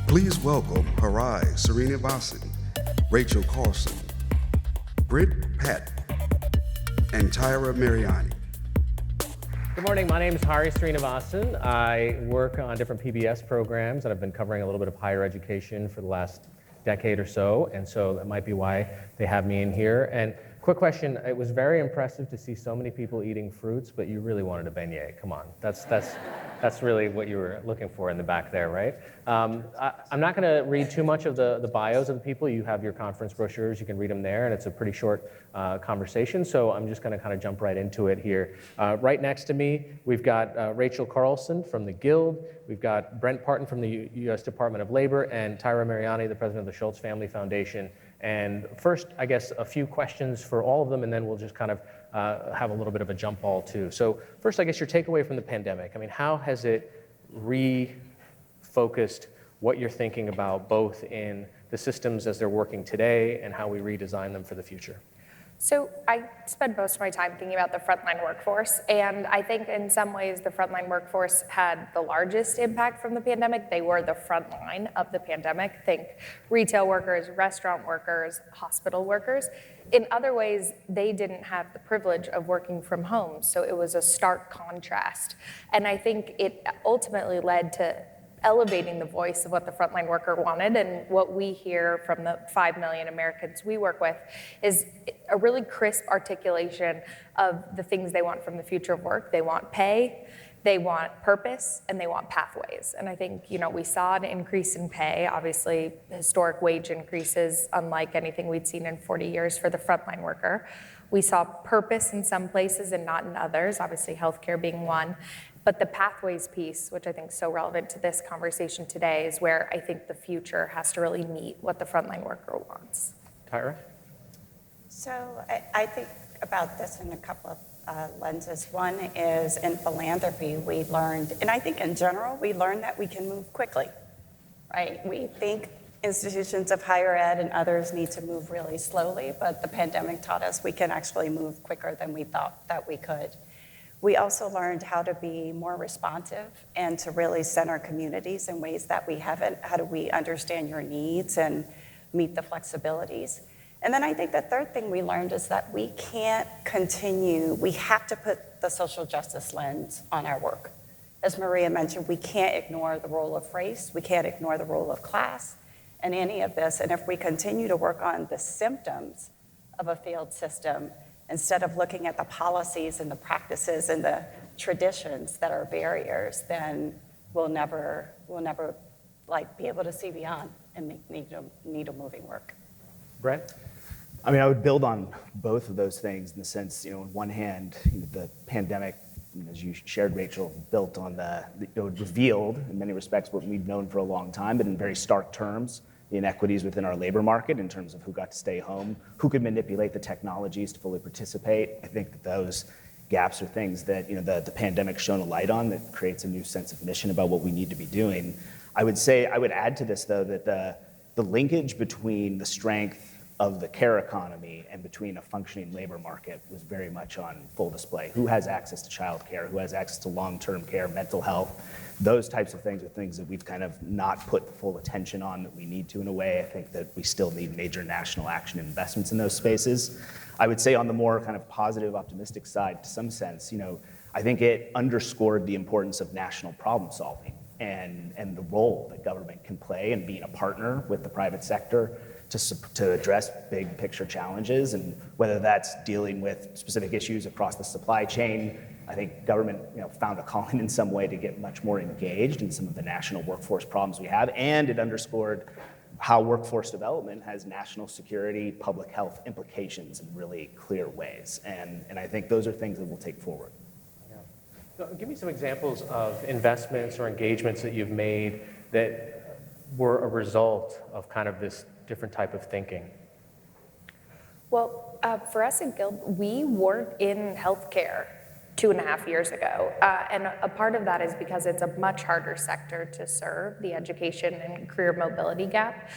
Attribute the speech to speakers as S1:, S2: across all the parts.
S1: Please welcome Sreenivasan, Rachel Carlson, Brent, Parton, and Tyra, Mariani.
S2: Good morning, my name is Sreenivasan. I work on different PBS programs and I've been covering a little bit of higher education for the last decade or so, and so that might be why they have me in here. And quick question, it was very impressive to see so many people eating fruits, but you really wanted a beignet, come on. That's really what you were looking for in the back there, right? I'm not gonna read too much of the bios of the people. You have your conference brochures, you can read them there, and it's a pretty short conversation, so I'm just gonna kind of jump right into it here. Right next to me, we've got Rachel Carlson from the Guild, we've got Brent Parton from the U.S. Department of Labor, and Tyra Mariani, the president of the Schultz Family Foundation. And first, I guess, a few questions for all of them, and then we'll just kind of have a little bit of a jump ball too. So first, I guess your takeaway from the pandemic. I mean, how has it refocused what you're thinking about both in the systems as they're working today and how we redesign them for the future?
S3: So I spend most of my time thinking about the frontline workforce, and I think in some ways the frontline workforce had the largest impact from the pandemic. They were the front line of the pandemic. Think retail workers, restaurant workers, hospital workers. In other ways, they didn't have the privilege of working from home, so it was a stark contrast. And I think it ultimately led to elevating the voice of what the frontline worker wanted, and what we hear from the 5 million Americans we work with is a really crisp articulation of the things they want from the future of work. They want pay, they want purpose, and they want pathways. And I think, we saw an increase in pay, obviously historic wage increases, unlike anything we'd seen in 40 years for the frontline worker. We saw purpose in some places and not in others, obviously healthcare being one. But the pathways piece, which I think is so relevant to this conversation today, is where I think the future has to really meet what the frontline worker wants.
S2: Tyra?
S4: So I think about this in a couple of lenses. One is in philanthropy, we learned, and I think in general, we learned that we can move quickly, right? We think institutions of higher ed and others need to move really slowly, but the pandemic taught us we can actually move quicker than we thought that we could. We also learned how to be more responsive and to really center communities in ways that we haven't. How do we understand your needs and meet the flexibilities? And then I think the third thing we learned is that we can't continue, we have to put the social justice lens on our work. As Maria mentioned, we can't ignore the role of race, we can't ignore the role of class in any of this. And if we continue to work on the symptoms of a failed system, instead of looking at the policies and the practices and the traditions that are barriers, then we'll never be able to see beyond and make needle moving work.
S2: Brent?
S5: I mean, I would build on both of those things in the sense, on one hand, the pandemic, as you shared, Rachel, built on revealed in many respects what we've known for a long time, but in very stark terms, the inequities within our labor market in terms of who got to stay home, who could manipulate the technologies to fully participate. I think that those gaps are things that the pandemic shone a light on that creates a new sense of mission about what we need to be doing. I would add to this though that the linkage between the strength of the care economy and between a functioning labor market was very much on full display. Who has access to childcare? Who has access to long-term care, mental health? Those types of things are things that we've kind of not put full attention on that we need to in a way. I think that we still need major national action and investments in those spaces. I would say on the more kind of positive, optimistic side, to some sense, I think it underscored the importance of national problem solving and the role that government can play in being a partner with the private sector to address big picture challenges, and whether that's dealing with specific issues across the supply chain. I think government found a calling in some way to get much more engaged in some of the national workforce problems we have, and it underscored how workforce development has national security, public health implications in really clear ways. And I think those are things that we'll take forward.
S2: Yeah. So give me some examples of investments or engagements that you've made that were a result of kind of this different type of thinking.
S3: Well, for us at Guild, we weren't in healthcare 2.5 years ago. And a part of that is because it's a much harder sector to serve, the education and career mobility gap,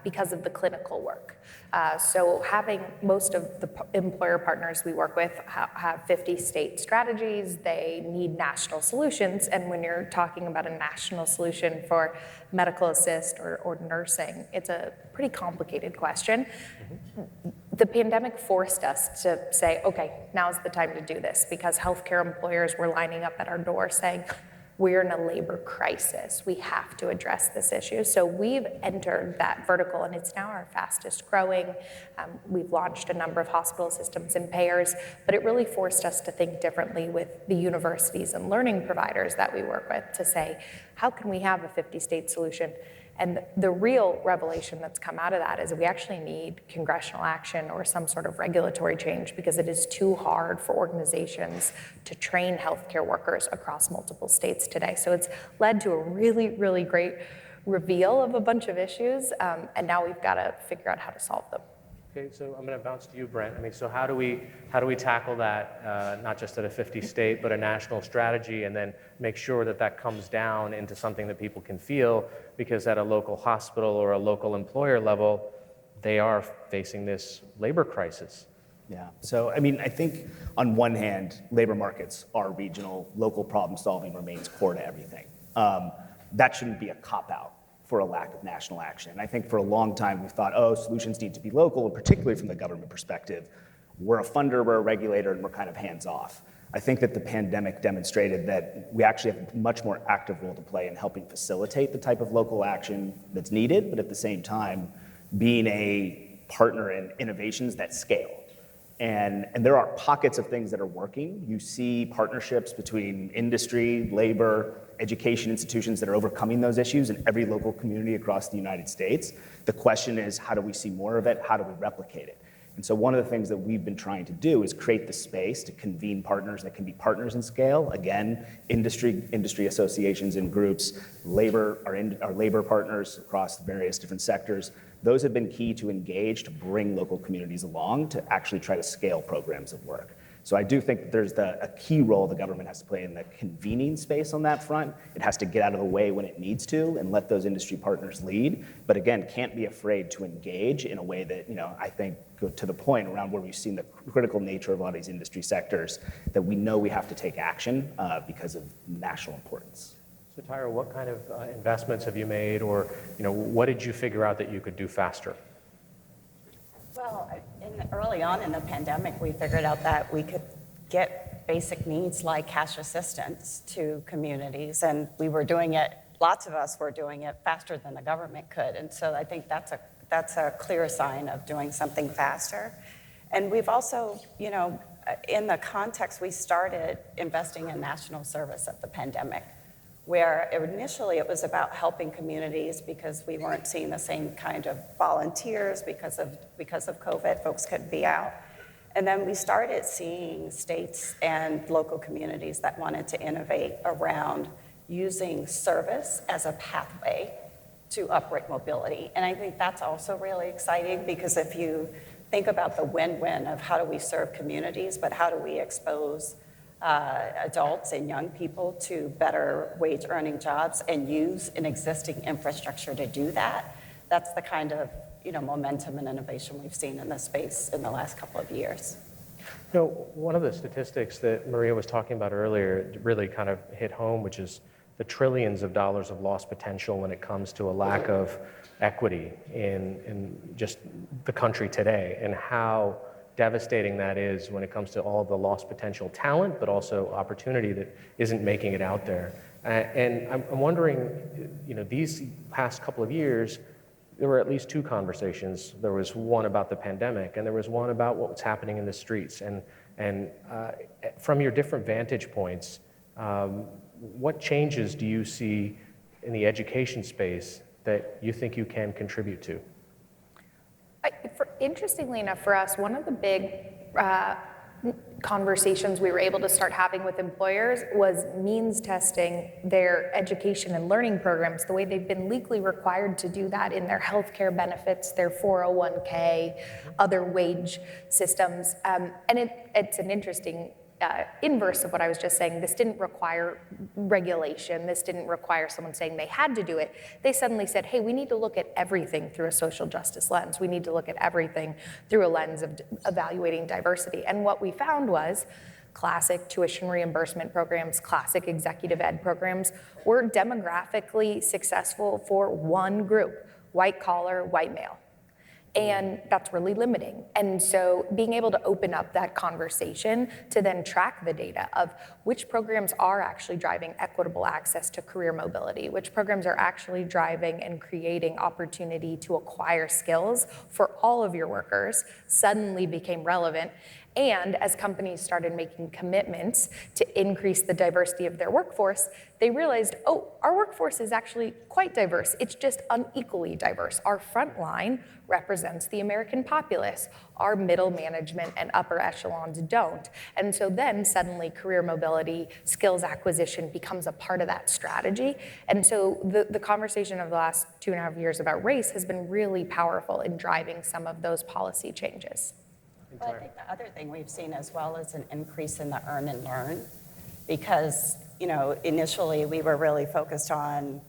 S3: because of the clinical work. So having most of the employer partners we work with have 50 state strategies, they need national solutions. And when you're talking about a national solution for medical assist or nursing, it's a pretty complicated question. The pandemic forced us to say, okay, now's the time to do this, because healthcare employers were lining up at our door saying, we're in a labor crisis. We have to address this issue. So we've entered that vertical, and it's now our fastest growing. We've launched a number of hospital systems and payers, but it really forced us to think differently with the universities and learning providers that we work with to say, how can we have a 50-state solution? And the real revelation that's come out of that is we actually need congressional action or some sort of regulatory change, because it is too hard for organizations to train healthcare workers across multiple states today. So it's led to a really, really great reveal of a bunch of issues, and now we've got to figure out how to solve them.
S2: Okay, so I'm going to bounce to you, Brent. I mean, so how do we tackle that, not just at a 50-state, but a national strategy, and then make sure that that comes down into something that people can feel, because at a local hospital or a local employer level, they are facing this labor crisis.
S5: Yeah, so I mean, I think on one hand, labor markets are regional, local problem solving remains core to everything. That shouldn't be a cop-out for a lack of national action. And I think for a long time we've thought, oh, solutions need to be local, and particularly from the government perspective, we're a funder, we're a regulator, and we're kind of hands off. I think that the pandemic demonstrated that we actually have a much more active role to play in helping facilitate the type of local action that's needed, but at the same time, being a partner in innovations that scale. And there are pockets of things that are working. You see partnerships between industry, labor, education institutions that are overcoming those issues in every local community across the United States. The question is, how do we see more of it? How do we replicate it? And so one of the things that we've been trying to do is create the space to convene partners that can be partners in scale. Again, industry associations and groups, our labor partners across various different sectors. Those have been key to engage, to bring local communities along, to actually try to scale programs of work. So I do think that there's a key role the government has to play in the convening space on that front. It has to get out of the way when it needs to and let those industry partners lead. But again, can't be afraid to engage in a way that, I think go to the point around where we've seen the critical nature of a lot of these industry sectors, that we know we have to take action because of national importance.
S2: So Tyra, what kind of investments have you made, or what did you figure out that you could do faster?
S4: Well, early on in the pandemic, we figured out that we could get basic needs like cash assistance to communities, and we were doing it, lots of us were doing it faster than the government could. And so I think that's a clear sign of doing something faster. And we've also, in the context, we started investing in national service at the pandemic, where initially it was about helping communities because we weren't seeing the same kind of volunteers because of COVID, folks couldn't be out. And then we started seeing states and local communities that wanted to innovate around using service as a pathway to upright mobility. And I think that's also really exciting, because if you think about the win-win of how do we serve communities, but how do we expose adults and young people to better wage earning jobs and use an existing infrastructure to do that, that's the kind of momentum and innovation we've seen in this space in the last couple of years.
S2: One of the statistics that Maria was talking about earlier really kind of hit home, which is the trillions of dollars of lost potential when it comes to a lack of equity in just the country today, and how devastating that is when it comes to all of the lost potential talent, but also opportunity that isn't making it out there. And I'm wondering, these past couple of years, there were at least two conversations. There was one about the pandemic, and there was one about what was happening in the streets. And from your different vantage points, what changes do you see in the education space that you think you can contribute to?
S3: Interestingly enough, for us, one of the big conversations we were able to start having with employers was means testing their education and learning programs the way they've been legally required to do that in their healthcare benefits, their 401k, other wage systems. And it's an interesting inverse of what I was just saying. This didn't require regulation. This didn't require someone saying they had to do it. They suddenly said, hey, we need to look at everything through a social justice lens. We need to look at everything through a lens of evaluating diversity. And what we found was classic tuition reimbursement programs, classic executive ed programs were demographically successful for one group, white collar, white male. And that's really limiting. And so being able to open up that conversation to then track the data of which programs are actually driving equitable access to career mobility, which programs are actually driving and creating opportunity to acquire skills for all of your workers suddenly became relevant. And as companies started making commitments to increase the diversity of their workforce, they realized, oh, our workforce is actually quite diverse. It's just unequally diverse. Our front line represents the American populace. Our middle management and upper echelons don't. And so then suddenly career mobility, skills acquisition becomes a part of that strategy. And so the conversation of the last 2.5 years about race has been really powerful in driving some of those policy changes.
S4: Well, I think the other thing we've seen as well is an increase in the earn and learn, because, initially we were really focused on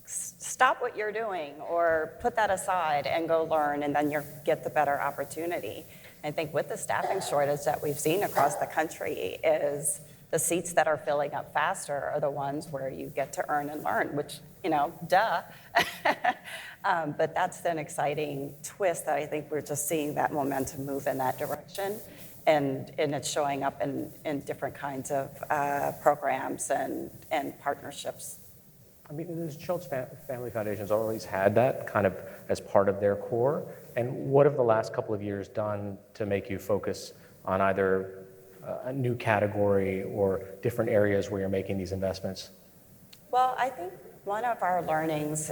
S4: stop what you're doing or put that aside and go learn, and then you get the better opportunity. I think with the staffing shortage that we've seen across the country is the seats that are filling up faster are the ones where you get to earn and learn, which, duh. But that's an exciting twist that I think we're just seeing that momentum move in that direction. And it's showing up in different kinds of programs and partnerships.
S2: I mean, the Schultz Family Foundation's always had that kind of as part of their core. And what have the last couple of years done to make you focus on either a new category or different areas where you're making these investments?
S4: Well, I think one of our learnings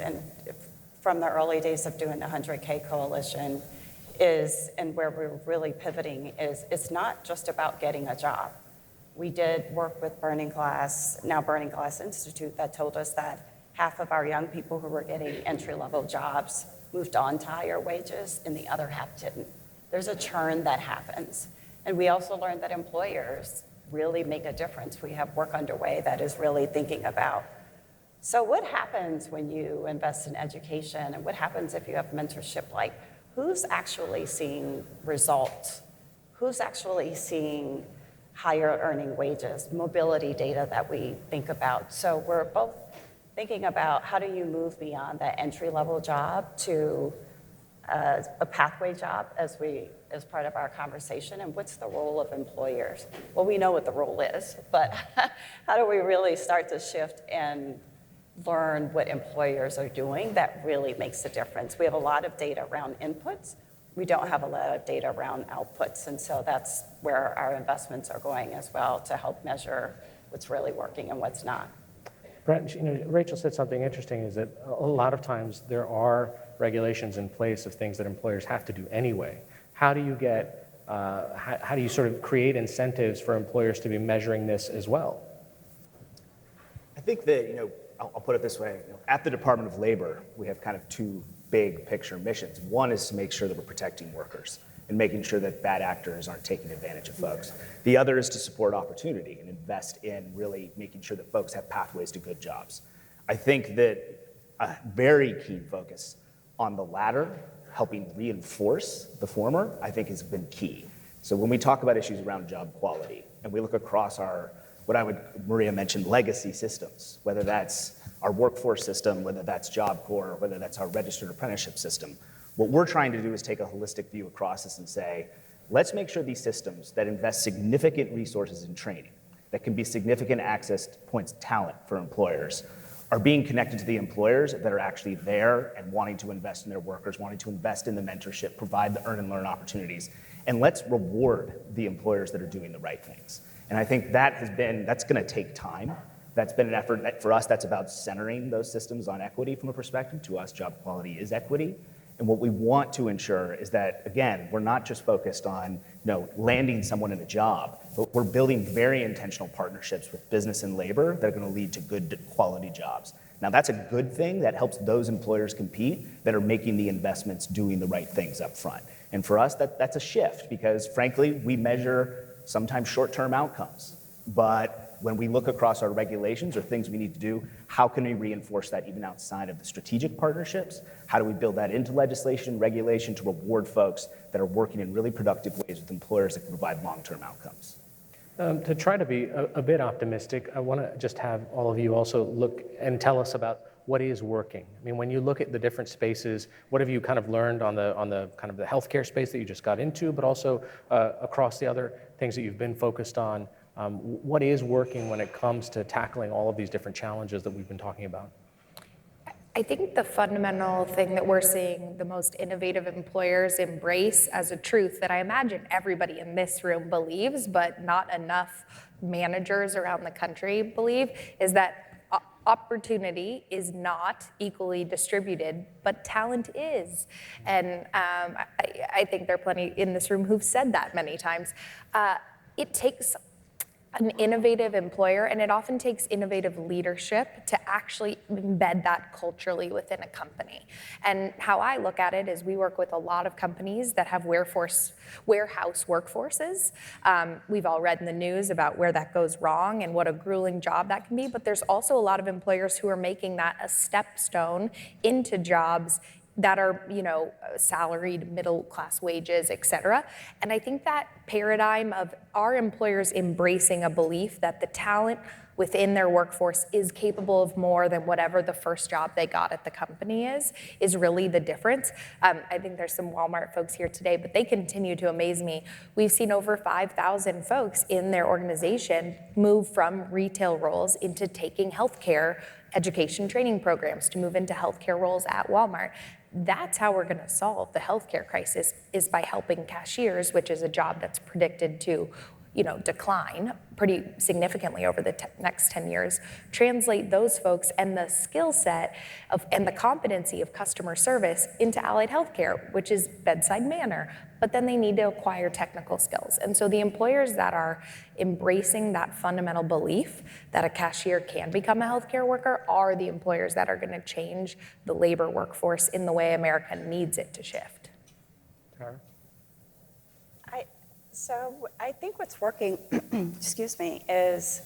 S4: from the early days of doing the 100K Coalition is, and where we're really pivoting, is it's not just about getting a job. We did work with Burning Glass, now Burning Glass Institute, that told us that half of our young people who were getting entry-level jobs moved on to higher wages, and the other half didn't. There's a churn that happens. And we also learned that employers really make a difference. We have work underway that is really thinking about, so what happens when you invest in education, and what happens if you have mentorship? Like, who's actually seeing results? Who's actually seeing higher earning wages, mobility data that we think about? So we're both thinking about how do you move beyond that entry-level job to a pathway job as part of our conversation, and what's the role of employers? Well, we know what the role is, but how do we really start to shift and learn what employers are doing that really makes a difference? We have a lot of data around inputs. We don't have a lot of data around outputs, and so that's where our investments are going as well, to help measure what's really working and what's not.
S2: Brent, Rachel said something interesting, is that a lot of times there are regulations in place of things that employers have to do anyway. How do you get, how do you sort of create incentives for employers to be measuring this as well?
S5: I think that, I'll put it this way, at the Department of Labor, we have kind of two big picture missions. One is to make sure that we're protecting workers and making sure that bad actors aren't taking advantage of folks. The other is to support opportunity and invest in really making sure that folks have pathways to good jobs. I think that a very keen focus on the latter, helping reinforce the former, I think has been key. So when we talk about issues around job quality, and we look across our, Maria mentioned legacy systems, whether that's our workforce system, whether that's Job Corps, whether that's our registered apprenticeship system, what we're trying to do is take a holistic view across this and say, let's make sure these systems that invest significant resources in training, that can be significant access points talent for employers, are being connected to the employers that are actually there and wanting to invest in their workers, wanting to invest in the mentorship, provide the earn and learn opportunities, and let's reward the employers that are doing the right things. And I think that's gonna take time. That's been an effort that for us, that's about centering those systems on equity from a perspective. To us, job quality is equity. And what we want to ensure is that, again, we're not just focused on landing someone in a job, but we're building very intentional partnerships with business and labor that are gonna lead to good quality jobs. Now that's a good thing that helps those employers compete that are making the investments, doing the right things up front. And for us, that's a shift because frankly, we measure sometimes short-term outcomes. But when we look across our regulations or things we need to do, how can we reinforce that even outside of the strategic partnerships? How do we build that into legislation, regulation to reward folks that are working in really productive ways with employers that can provide long-term outcomes?
S2: To try to be a bit optimistic, I want to just have all of you also look and tell us about what is working. I mean, when you look at the different spaces, what have you kind of learned on the kind of the healthcare space that you just got into, but also across the other things that you've been focused on? What is working when it comes to tackling all of these different challenges that we've been talking about?
S3: I think the fundamental thing that we're seeing the most innovative employers embrace as a truth that I imagine everybody in this room believes, but not enough managers around the country believe, is that opportunity is not equally distributed, but talent is. And I think there are plenty in this room who've said that many times. It takes an innovative employer, and it often takes innovative leadership to actually embed that culturally within a company. And how I look at it is we work with a lot of companies that have warehouse workforces. We've all read in the news about where that goes wrong and what a grueling job that can be, but there's also a lot of employers who are making that a stepstone into jobs that are, salaried, middle-class wages, et cetera. And I think that paradigm of our employers embracing a belief that the talent within their workforce is capable of more than whatever the first job they got at the company is really the difference. I think there's some Walmart folks here today, but they continue to amaze me. We've seen over 5,000 folks in their organization move from retail roles into taking healthcare education training programs to move into healthcare roles at Walmart. That's how we're going to solve the healthcare crisis, is by helping cashiers, which is a job that's predicted to, decline pretty significantly over the next 10 years, translate those folks and the skill set and the competency of customer service into allied healthcare, which is bedside manner. But then they need to acquire technical skills. And so the employers that are embracing that fundamental belief that a cashier can become a healthcare worker are the employers that are going to change the labor workforce in the way America needs it to shift.
S2: Tyra?
S4: So I think what's working, excuse me, is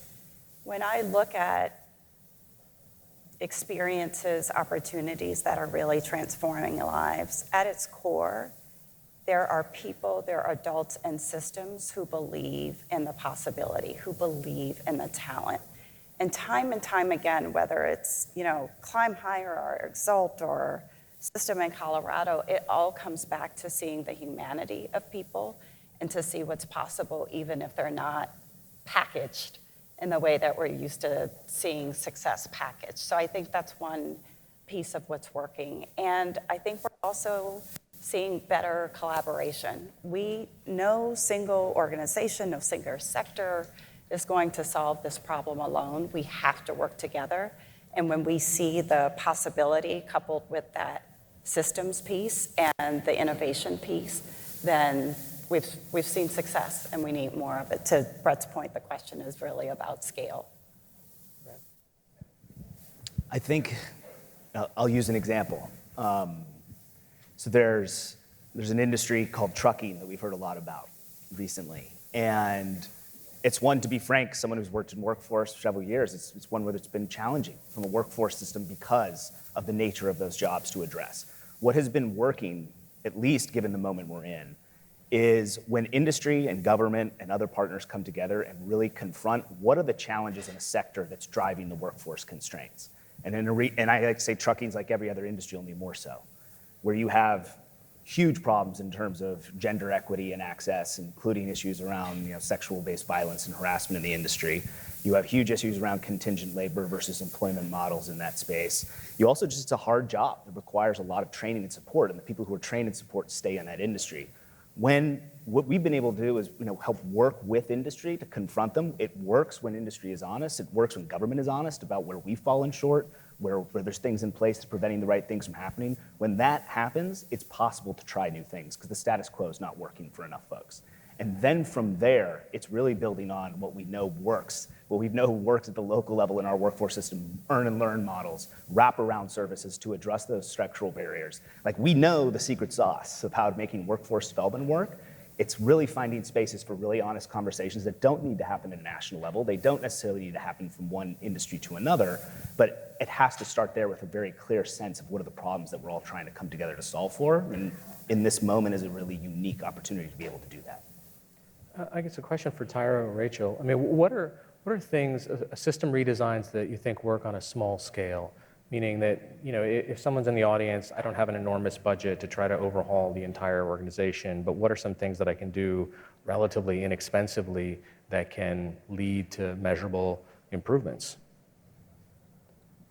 S4: when I look at experiences, opportunities that are really transforming lives, at its core, there are people, there are adults and systems who believe in the possibility, who believe in the talent. And time again, whether it's, Climb Higher or Exalt or System in Colorado, it all comes back to seeing the humanity of people and to see what's possible, even if they're not packaged in the way that we're used to seeing success packaged. So I think that's one piece of what's working. And I think we're also seeing better collaboration. No single organization, no single sector is going to solve this problem alone. We have to work together. And when we see the possibility coupled with that systems piece and the innovation piece, then we've seen success, and we need more of it. To Brett's point, the question is really about scale.
S5: I think I'll use an example. So there's an industry called trucking that we've heard a lot about recently, and it's one, to be frank, someone who's worked in workforce for several years. It's one where it's been challenging from a workforce system because of the nature of those jobs to address. What has been working, at least given the moment we're in, is when industry and government and other partners come together and really confront what are the challenges in a sector that's driving the workforce constraints. And I like to say trucking's like every other industry, only more so, where you have huge problems in terms of gender equity and access, including issues around sexual-based violence and harassment in the industry. You have huge issues around contingent labor versus employment models in that space. You also it's a hard job. It requires a lot of training and support, and the people who are trained and support stay in that industry. What we've been able to do is help work with industry to confront them. It works when industry is honest. It works when government is honest about where we've fallen short, where there's things in place that's preventing the right things from happening. When that happens, it's possible to try new things because the status quo is not working for enough folks. And then from there, it's really building on what we know works. What we know works at the local level in our workforce system, earn and learn models, wraparound services to address those structural barriers. Like, we know the secret sauce of how making workforce development work. It's really finding spaces for really honest conversations that don't need to happen at a national level. They don't necessarily need to happen from one industry to another, but it has to start there with a very clear sense of what are the problems that we're all trying to come together to solve for. And in this moment is a really unique opportunity to be able to do that.
S2: I guess a question for Tyra or Rachel. I mean, what are things, system redesigns that you think work on a small scale? Meaning that, if someone's in the audience, I don't have an enormous budget to try to overhaul the entire organization, but what are some things that I can do relatively inexpensively that can lead to measurable improvements?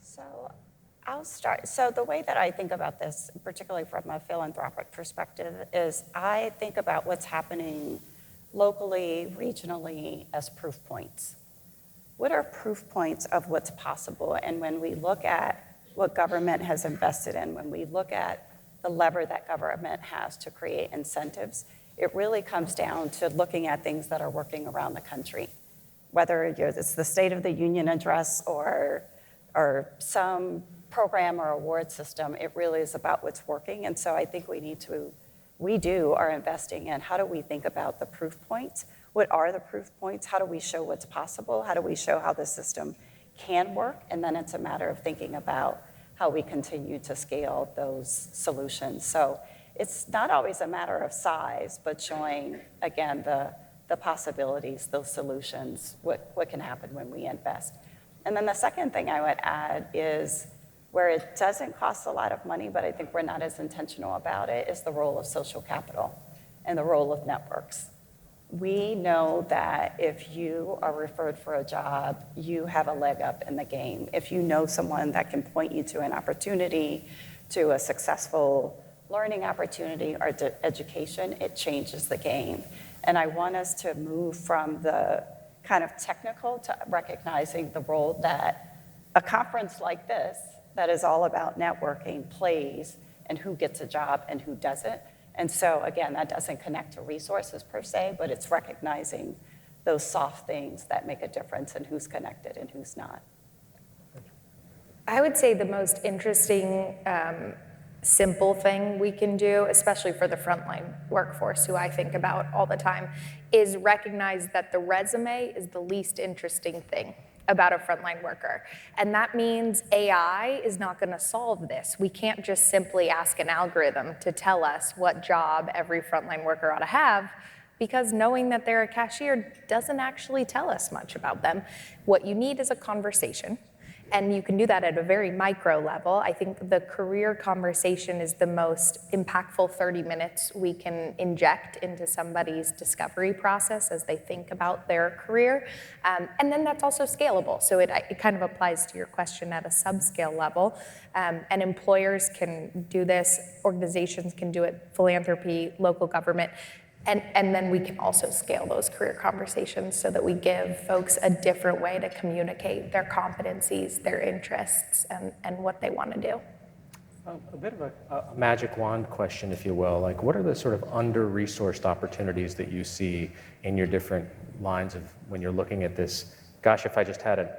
S4: So I'll start. So the way that I think about this, particularly from a philanthropic perspective, is I think about what's happening locally, regionally, as proof points. What are proof points of what's possible? And when we look at what government has invested in, when we look at the lever that government has to create incentives, it really comes down to looking at things that are working around the country. Whether it's the State of the Union address or some program or award system, it really is about what's working. And so I think we are investing in how do we think about the proof points? What are the proof points? How do we show what's possible? How do we show how the system can work? And then it's a matter of thinking about how we continue to scale those solutions. So it's not always a matter of size, but showing, again, the possibilities, those solutions, what can happen when we invest. And then the second thing I would add is where it doesn't cost a lot of money, but I think we're not as intentional about it, is the role of social capital and the role of networks. We know that if you are referred for a job, you have a leg up in the game. If you know someone that can point you to an opportunity, to a successful learning opportunity or to education, it changes the game. And I want us to move from the kind of technical to recognizing the role that a conference like this, that is all about networking, plays, and who gets a job and who doesn't. And so, again, that doesn't connect to resources per se, but it's recognizing those soft things that make a difference in who's connected and who's not.
S3: I would say the most interesting, simple thing we can do, especially for the frontline workforce, who I think about all the time, is recognize that the resume is the least interesting thing about a frontline worker. And that means AI is not gonna solve this. We can't just simply ask an algorithm to tell us what job every frontline worker ought to have, because knowing that they're a cashier doesn't actually tell us much about them. What you need is a conversation. And you can do that at a very micro level. I think the career conversation is the most impactful 30 minutes we can inject into somebody's discovery process as they think about their career. And then that's also scalable. So it kind of applies to your question at a subscale level. And employers can do this, organizations can do it, philanthropy, local government. And then we can also scale those career conversations so that we give folks a different way to communicate their competencies, their interests, and what they want to do.
S2: A bit of a magic wand question, if you will. Like, what are the sort of under-resourced opportunities that you see in your different lines of when you're looking at this? Gosh, if I just had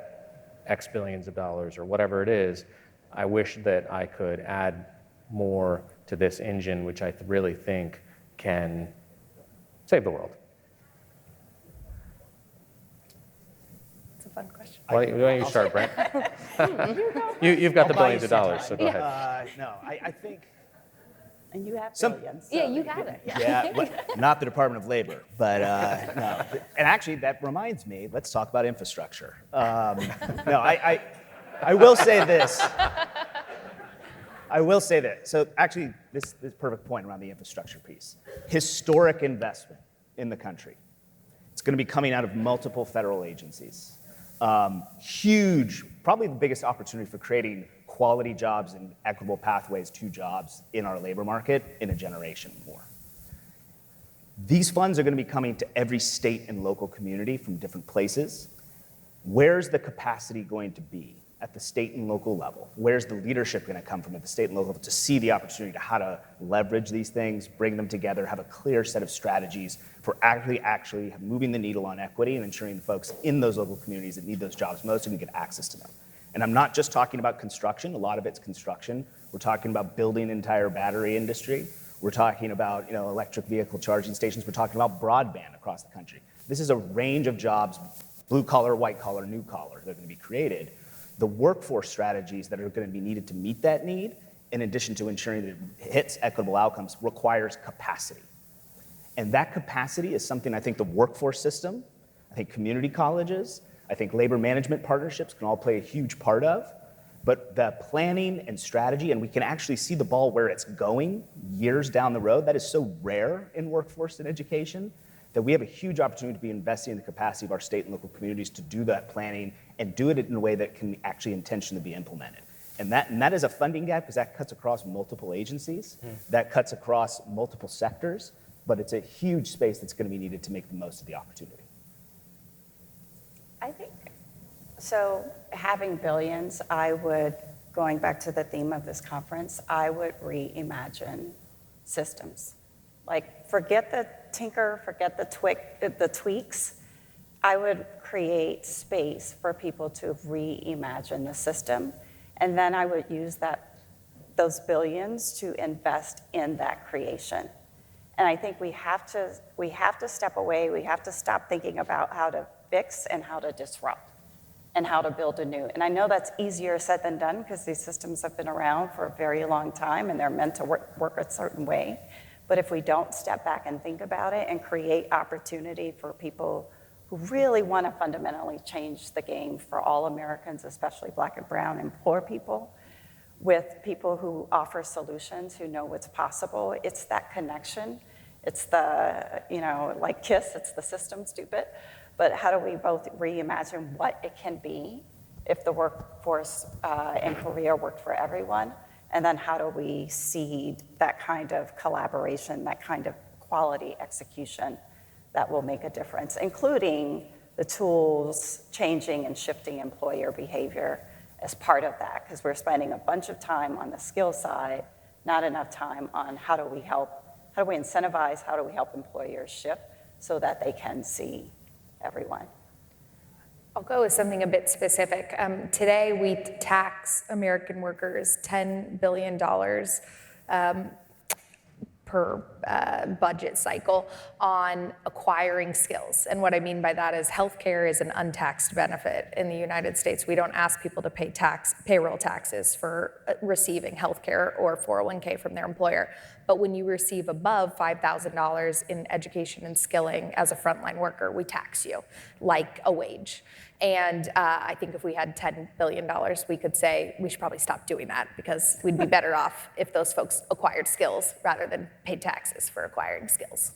S2: X billions of dollars or whatever it is, I wish that I could add more to this engine, which I really think can save the world.
S3: It's a fun question.
S2: Why don't you start, Brent? You've got the billions of dollars, so go ahead.
S5: No, I think.
S4: And you have
S5: Some-
S4: billions.
S3: Yeah, you have it.
S5: Yeah, not the Department of Labor, but no. And actually, that reminds me, let's talk about infrastructure. No, I will say this. So actually, this perfect point around the infrastructure piece. Historic investment in the country. It's going to be coming out of multiple federal agencies. Huge, probably the biggest opportunity for creating quality jobs and equitable pathways to jobs in our labor market in a generation more. These funds are going to be coming to every state and local community from different places. Where's the capacity going to be at the state and local level? Where's the leadership going to come from at the state and local level to see the opportunity to how to leverage these things, bring them together, have a clear set of strategies for actually moving the needle on equity and ensuring the folks in those local communities that need those jobs most can get access to them. And I'm not just talking about construction. A lot of it's construction. We're talking about building an entire battery industry. We're talking about electric vehicle charging stations. We're talking about broadband across the country. This is a range of jobs, blue collar, white collar, new collar, that are going to be created. The workforce strategies that are going to be needed to meet that need, in addition to ensuring that it hits equitable outcomes, requires capacity. And that capacity is something I think the workforce system, I think community colleges, I think labor management partnerships can all play a huge part of. But the planning and strategy, and we can actually see the ball where it's going years down the road, that is so rare in workforce and education, that we have a huge opportunity to be investing in the capacity of our state and local communities to do that planning and do it in a way that can actually intentionally be implemented. And that is a funding gap, because that cuts across multiple agencies, that cuts across multiple sectors, but it's a huge space that's going to be needed to make the most of the opportunity.
S4: I think, so having billions, going back to the theme of this conference, I would reimagine systems. Like, forget the tinker, forget the tweaks. I would create space for people to reimagine the system, and then I would use those billions to invest in that creation. And I think we have to step away. We have to stop thinking about how to fix and how to disrupt and how to build anew. And I know that's easier said than done, because these systems have been around for a very long time and they're meant to work a certain way. But if we don't step back and think about it and create opportunity for people who really want to fundamentally change the game for all Americans, especially Black and brown and poor people, with people who offer solutions, who know what's possible, it's that connection. It's the, like KISS, it's the system, stupid. But how do we both reimagine what it can be if the workforce and career worked for everyone? And then how do we seed that kind of collaboration, that kind of quality execution that will make a difference, including the tools changing and shifting employer behavior as part of that, because we're spending a bunch of time on the skill side, not enough time on how do we incentivize, how do we help employers shift so that they can see everyone.
S3: I'll go with something a bit specific. Today, we tax American workers $10 billion per budget cycle on acquiring skills. And what I mean by that is healthcare is an untaxed benefit in the United States. We don't ask people to pay payroll taxes for receiving healthcare or 401k from their employer. But when you receive above $5,000 in education and skilling as a frontline worker, we tax you like a wage. And I think if we had $10 billion, we could say we should probably stop doing that, because we'd be better off if those folks acquired skills rather than paid taxes for acquiring skills.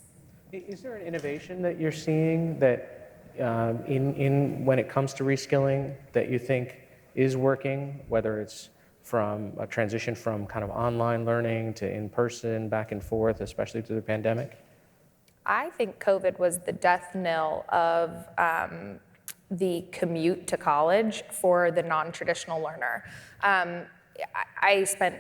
S2: Is there an innovation that you're seeing that in when it comes to reskilling that you think is working, whether it's from a transition from kind of online learning to in-person, back and forth, especially through the pandemic?
S3: I think COVID was the death knell of the commute to college for the non-traditional learner. I spent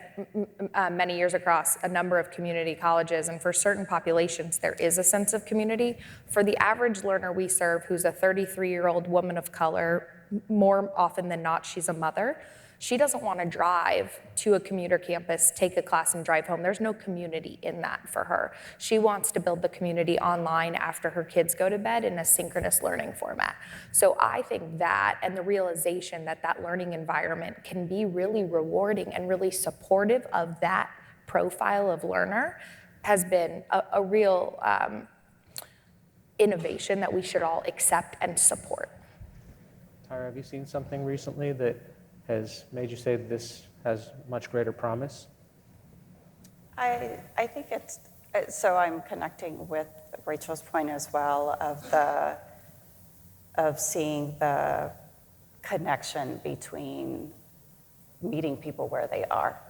S3: many years across a number of community colleges, and for certain populations, there is a sense of community. For the average learner we serve, who's a 33-year-old woman of color, more often than not, she's a mother. She doesn't want to drive to a commuter campus, take a class, and drive home. There's no community in that for her. She wants to build the community online after her kids go to bed in a synchronous learning format. So I think that, and the realization that that learning environment can be really rewarding and really supportive of that profile of learner, has been a real innovation that we should all accept and support.
S2: Tyra, have you seen something recently that has made you say that this has much greater promise?
S4: I think it's, so I'm connecting with Rachel's point as well of seeing the connection between meeting people where they are.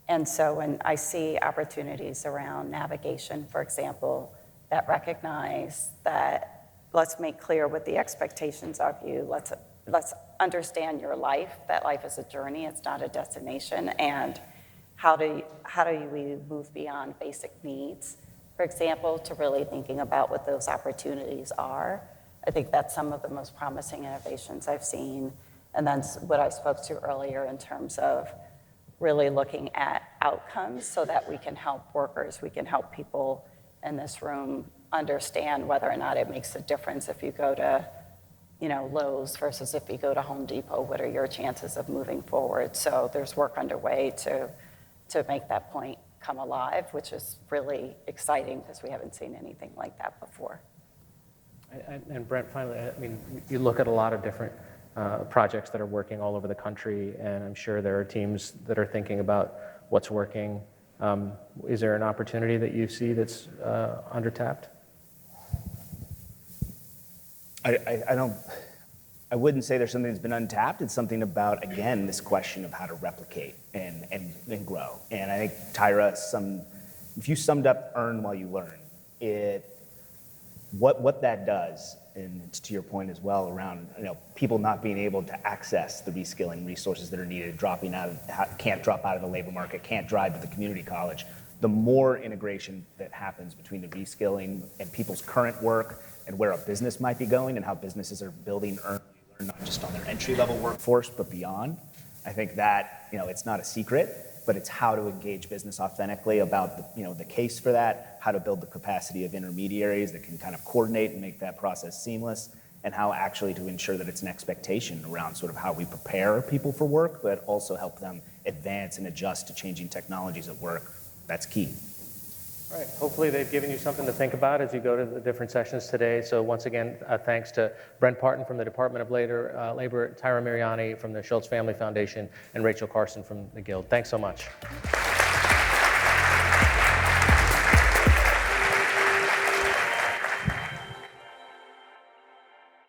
S4: And so when I see opportunities around navigation, for example, that recognize that let's make clear what the expectations of you, let's understand your life, that life is a journey, it's not a destination, and how do we move beyond basic needs, for example, to really thinking about what those opportunities are. I think that's some of the most promising innovations I've seen. And then what I spoke to earlier in terms of really looking at outcomes so that we can help workers, we can help people in this room understand whether or not it makes a difference if you go to, Lowe's versus if you go to Home Depot. What are your chances of moving forward? So there's work underway to make that point come alive, which is really exciting because we haven't seen anything like that before.
S2: And Brent, finally, I mean, you look at a lot of different projects that are working all over the country, and I'm sure there are teams that are thinking about what's working. Is there an opportunity that you see that's undertapped?
S5: I wouldn't say there's something that's been untapped. It's something about, again, this question of how to replicate and grow. And I think Tyra, if you summed up earn while you learn, what that does, and it's to your point as well around people not being able to access the reskilling resources that are needed, can't drop out of the labor market, can't drive to the community college. The more integration that happens between the reskilling and people's current work and where a business might be going and how businesses are building earn not just on their entry-level workforce but beyond. I think that it's not a secret, but it's how to engage business authentically about the case for that, how to build the capacity of intermediaries that can kind of coordinate and make that process seamless, and how actually to ensure that it's an expectation around sort of how we prepare people for work, but also help them advance and adjust to changing technologies at work. That's key.
S2: All right. Hopefully they've given you something to think about as you go to the different sessions today. So once again, thanks to Brent Parton from the Department of Labor, Tyra Mariani from the Schultz Family Foundation, and Rachel Carlson from the Guild. Thanks so much.